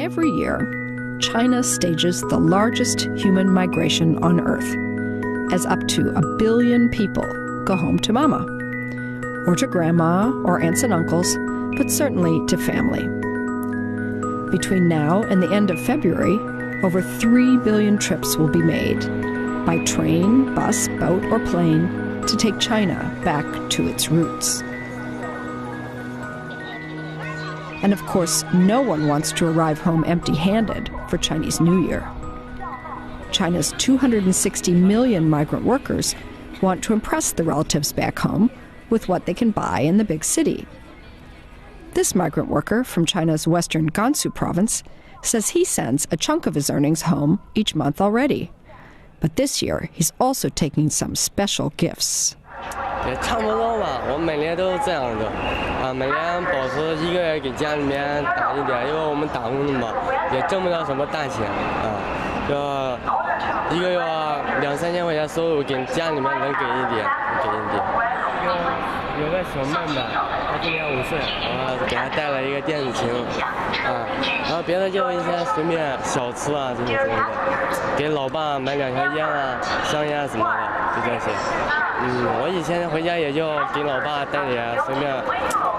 Every year, China stages the largest human migration on Earth, as up to 1 billion people go home to mama, or to grandma or aunts and uncles, but certainly to family. Between now and the end of February, over 3 billion trips will be made by train, bus, boat, or plane to take China back to its roots. And of course, no one wants to arrive home empty-handed for Chinese New Year. China's 260 million migrant workers want to impress the relatives back home with what they can buy in the big city. This migrant worker from China's western Gansu province says he sends a chunk of his earnings home each month already. But this year, he's also taking some special gifts. 也差不多吧，我每年都是这样的，每年保持1个月给家里面打一点，因为我们打工的嘛，也挣不了什么大钱就1个月2、3千块钱收入，给家里面能给一点，给一点。有个小妹妹，她今年5岁，给她带了一个电子琴，然后别的就一些随便小吃这些之类的，给老爸买2条烟香烟什么的，就这些。我以前回家也就给老爸带点随便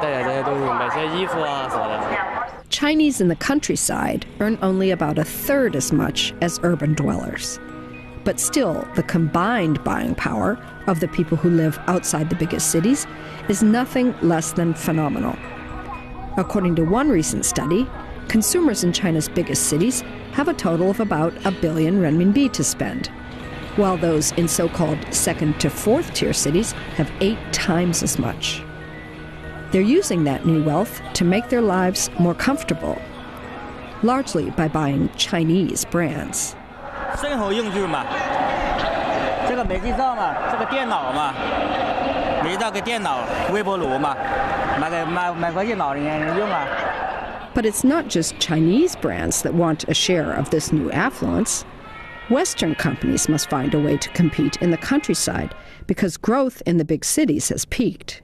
带点这些东西，买些衣服啥的。Chinese in the countryside earn only about 1/3 as much as urban dwellers. But still, the combined buying power of the people who live outside the biggest cities is nothing less than phenomenal. According to one recent study, consumers in China's biggest cities have a total of about 1 billion renminbi to spend, while those in so-called second to fourth tier cities have 8 times as much. They're using that new wealth to make their lives more comfortable, largely by buying Chinese brands. 生活用具嘛，这个煤气灶嘛，这个电脑嘛，煤气灶跟电脑、微波炉嘛，买块电脑用啊。But it's not just Chinese brands that want a share of this new affluence. Western companies must find a way to compete in the countryside because growth in the big cities has peaked.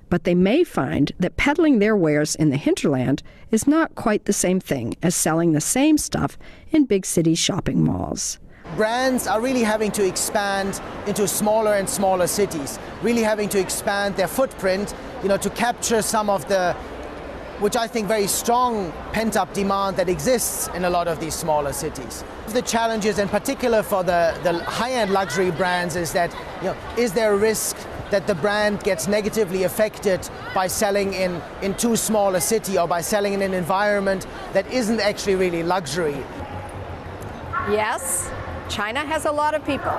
But they may find that peddling their wares in the hinterland is not quite the same thing as selling the same stuff in big city shopping malls. Brands are really having to expand into smaller and smaller cities, really having to expand their footprint, to capture some of the, which I think very strong pent-up demand that exists in a lot of these smaller cities. The challenges in particular for the high-end luxury brands is that, is there a risk that the brand gets negatively affected by selling in too small a city or by selling in an environment that isn't actually really luxury? Yes, China has a lot of people.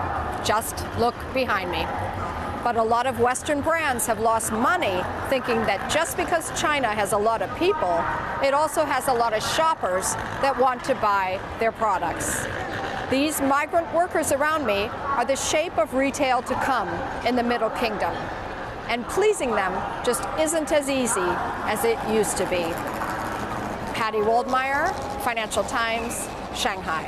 Just look behind me. But a lot of Western brands have lost money thinking that just because China has a lot of people, it also has a lot of shoppers that want to buy their products. These migrant workers around me are the shape of retail to come in the Middle Kingdom. And pleasing them just isn't as easy as it used to be. Patty Woldmeyer, Financial Times, Shanghai.